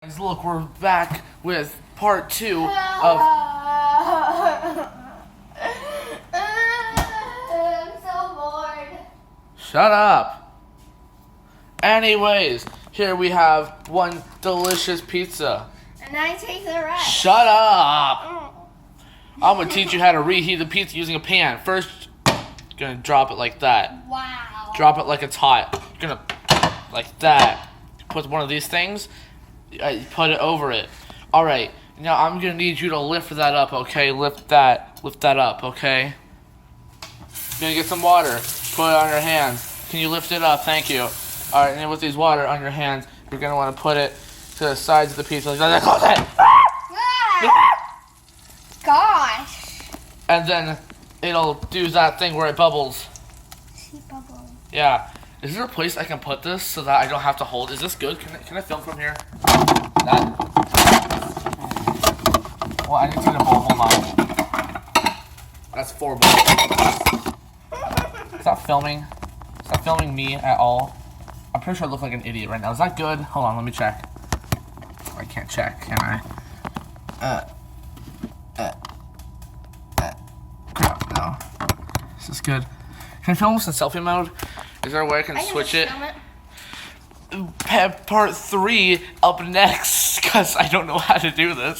Guys, look, we're back with part 2 of... I'm so bored. Shut up. Anyways, here we have one delicious pizza. And I take the rest. Shut up. I'm going to teach you how to reheat the pizza using a pan. First, you're going to drop it like that. Wow. Drop it like it's hot. You're going to, like that. Put one of these things. Put it over it. Alright, now I'm gonna need you to lift that up, okay? Lift that up, okay? You're gonna get some water, put it on your hands. Can you lift it up? Thank you. Alright, and then with these water on your hands, you're gonna wanna put it to the sides of the pizza like that. Close it! Gosh. And then it'll do that thing where it bubbles. See bubble. Yeah. Is there a place I can put this so that I don't have to hold? Is this good? Can I film from here? That? Well, I need to get a bowl. Hold on. That's 4 bowls. Is that filming? Is that filming me at all? I'm pretty sure I look like an idiot right now. Is that good? Hold on, let me check. I can't check, can I? Crap, no. Is this good? Can I film this in selfie mode? Is there a way I can switch it? Part 3 up next, because I don't know how to do this.